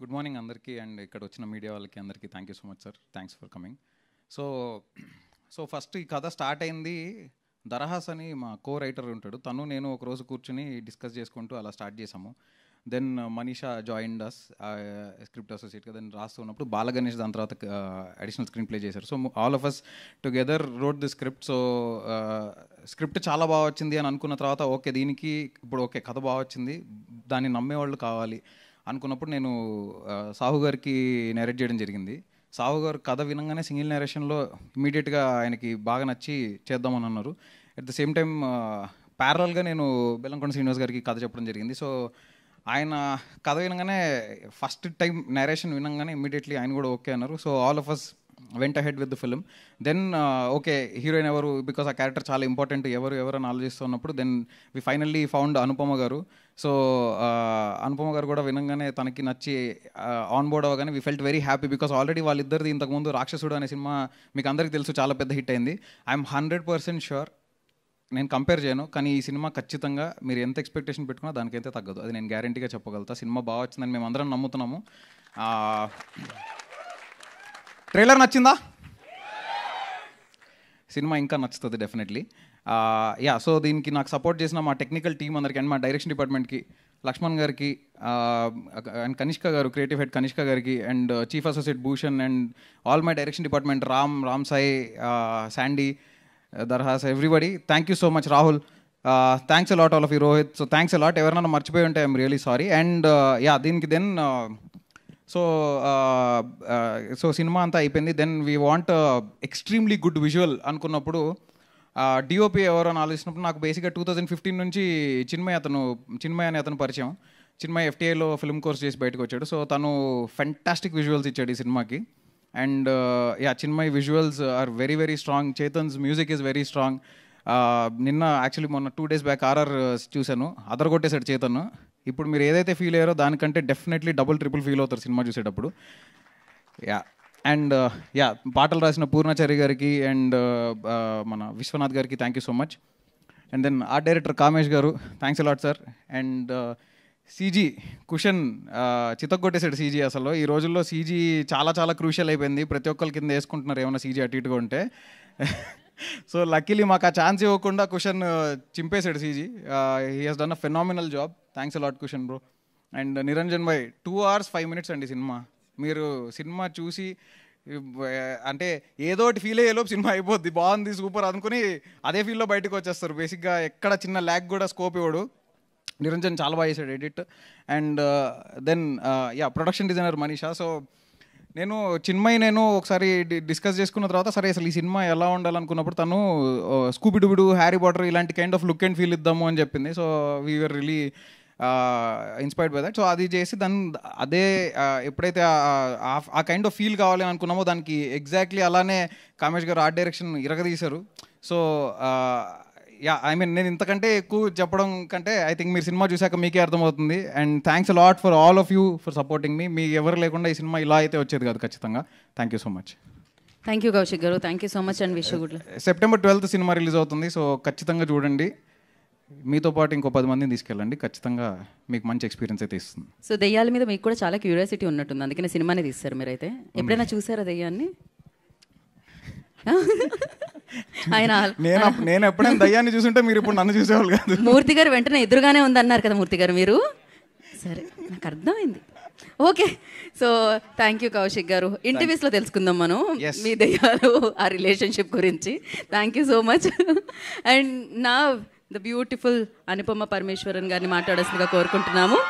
Good morning అందరికీ and ఇక్కడ వచ్చిన మీడియా వాళ్ళకి అందరికీ thank you so much sir. Thanks for coming. So first ఈ కథ స్టార్ట్ అయింది, దరహాస్ అని మా కో రైటర్ ఉంటాడు, తను నేను ఒకరోజు కూర్చుని డిస్కస్ చేసుకుంటూ అలా స్టార్ట్ చేసాము. Then Manisha joined us script అసోసియేట్గా. దెన్ రాస్తున్నప్పుడు బాలగణేష్ దాని తర్వాత అడిషనల్ స్క్రీన్ ప్లే చేశారు. So all of us together read the script. So script చాలా బాగా వచ్చింది అని అనుకున్న తర్వాత ఓకే దీనికి ఇప్పుడు ఓకే కథ బాగా వచ్చింది, దాన్ని నమ్మేవాళ్ళు కావాలి అనుకున్నప్పుడు నేను సాహు గారికి నేరేట్ చేయడం జరిగింది. సాహు గారు కథ వినంగానే సింగిల్ నేరేషన్లో ఇమీడియట్గా ఆయనకి బాగా నచ్చి చేద్దామని అన్నారు. అట్ ద సేమ్ టైం ప్యారలల్గా నేను బెల్లంకొండ శ్రీనివాస్ గారికి కథ చెప్పడం జరిగింది. సో ఆయన కథ వినగానే ఫస్ట్ టైం నేరేషన్ వినగానే ఇమీడియట్లీ ఆయన కూడా ఓకే అన్నారు. So all of us went ahead with the film. Then okay heroine ఎవరు, బికాస్ ఆ క్యారెక్టర్ చాలా ఇంపార్టెంట్, ఎవరు అని ఆలోచిస్తున్నప్పుడు then we finally found Anupama garu. So Anupama గారు కూడా వినంగానే తనకి నచ్చి ఆన్ బోర్డ్ అవ్వగానే we felt very happy, because already వాళ్ళిద్దరిది ఇంతకుముందు రాక్షసుడు అనే సినిమా మీకు అందరికీ తెలుసు, చాలా పెద్ద హిట్ అయింది. ఐఎమ్ 100% షూర్, నేను కంపేర్ చేయను, కానీ ఈ సినిమా ఖచ్చితంగా మీరు ఎంత ఎక్స్పెక్టేషన్ పెట్టుకున్నా దానికైతే తగ్గదు, అది నేను గ్యారంటీగా చెప్పగలుగుతా. సినిమా బాగా వచ్చిందని మేము అందరం నమ్ముతున్నాము. ట్రైలర్ నచ్చిందా? సినిమా ఇంకా నచ్చుతుంది డెఫినెట్లీ. సో దీనికి నాకు సపోర్ట్ చేసిన మా టెక్నికల్ టీం అందరికీ అండ్ మా డైరెక్షన్ డిపార్ట్మెంట్కి లక్ష్మణ్ గారికి అండ్ కనిష్క గారు, క్రియేటివ్ హెడ్ కనిష్క గారికి, and chief associate Bhushan, and all my direction department Ram Sai, Sandy, Darhaas, everybody. Thank you so much. Rahul, thanks a lot. All of you. Rohit, so thanks a lot. ఎవరైనా మర్చిపోయి ఉంటే ఐఎమ్ రియలీ సారీ. అండ్ దీనికి then so cinema అంతా అయిపోయింది. Then we want extremely good visual అనుకున్నప్పుడు DOP ఎవరు అని ఆలోచించినప్పుడు నాకు బేసిక్గా 2015 నుంచి చిన్మయ్ అనే అతను పరిచయం. చిన్మయ్ FTIలో ఫిల్మ్ కోర్స్ చేసి బయటకు వచ్చాడు. సో తను ఫెంటాస్టిక్ విజువల్స్ ఇచ్చాడు ఈ సినిమాకి. And Chinmay visuals are very very strong. Chetan's music is very strong. నిన్న యాక్చువల్లీ మొన్న 2 days బ్యాక్ RR చూశాను, అదరగొట్టేశాడు చేతన్. ఇప్పుడు మీరు ఏదైతే ఫీల్ అయ్యారో దానికంటే డెఫినెట్లీ డబుల్ ట్రిపుల్ ఫీల్ అవుతారు సినిమా చూసేటప్పుడు. అండ్ పాటలు రాసిన పూర్ణచారి గారికి అండ్ మన విశ్వనాథ్ గారికి thank you so much. And then art director Kamesh గారు, thanks a lot sir. And CG Kushan చితగ్గొట్టేసాడు. CG అసలు ఈ రోజుల్లో CG చాలా చాలా క్రూషియల్ అయిపోయింది, ప్రతి ఒక్కరి కింద వేసుకుంటున్నారు ఏమైనా CG అటు ఇటుగా ఉంటే. సో లక్కీలీ మాకు ఆ ఛాన్స్ ఇవ్వకుండా కుషన్ చింపేశాడు CG. He has done a phenomenal job. Thanks a lot Kushan bro. And Niranjan భాయ్ 2 hours 5 minutes అండి సినిమా. మీరు సినిమా చూసి అంటే ఏదో ఒకటి ఫీల్ అయ్యేలోపు సినిమా అయిపోద్ది, బాగుంది సూపర్ అనుకుని అదే ఫీల్లో బయటకు వచ్చేస్తారు. బేసిక్గా ఎక్కడ చిన్న ల్యాగ్ కూడా స్కోప్ ఇవ్వడు. నిరంజన్ చాలా బాగా చేశాడు edit. And then production designer Manisha. So నేను ఒకసారి డిస్కస్ చేసుకున్న తర్వాత సరే అసలు ఈ సినిమా ఎలా ఉండాలనుకున్నప్పుడు తను స్కూబిడుబిడు, హ్యారీ పాటర్ ఇలాంటి kind of look and feel ఇద్దాము అని చెప్పింది. So we are really inspired by that. So అది చేసి అదే ఎప్పుడైతే ఆ కైండ్ ఆఫ్ ఫీల్ కావాలి అనుకున్నామో దానికి ఎగ్జాక్ట్లీ అలానే కామేష్ గారు ఆర్ట్ డైరెక్షన్ ఇరగదీశారు. సో నేను ఇంతకంటే ఎక్కువ చెప్పడం కంటే ఐ థింక్ మీరు సినిమా చూసాక మీకే అర్థమవుతుంది. And thanks a lot for all of you for supporting me. మీ ఎవరు లేకుండా ఈ సినిమా ఇలా అయితే వచ్చేది కాదు ఖచ్చితంగా. Thank you so much. Thank you Kaushik గారు, thank you so much and wish good. September 12th సినిమా రిలీజ్ అవుతుంది. సో ఖచ్చితంగా చూడండి, మీతో పాటు ఇంకో 10 మందిని తీసుకెళ్ళండి, ఖచ్చితంగా మీకు మంచి ఎక్స్పీరియన్స్ అయితే ఇస్తుంది. సో దెయ్యాల మీద మీకు కూడా చాలా క్యూరియాసిటీ ఉన్నట్టుంది, అందుకనే సినిమానే తీస్తారు మీరైతే. ఎప్పుడైనా చూసారా దెయ్యాన్ని? నేను ఎప్పుడైనా దయ్యాన్ని చూసుంటే మీరు ఇప్పుడు నన్ను చూసేవాళ్ళు కాదు. మూర్తి గారు వెంటనే ఎదురుగానే ఉందన్నారు కదా మూర్తి గారు మీరు. సరే నాకు అర్థమైంది. Okay, so thank you Kaushik గారు. ఇంటర్వ్యూస్లో తెలుసుకుందాం మనం మీ దయ్యాలు ఆ రిలేషన్షిప్ గురించి. Thank you so much. And నా ద బ్యూటిఫుల్ అనుపమ పరమేశ్వరన్ గారిని మాట్లాడాల్సిందిగా కోరుకుంటున్నాము.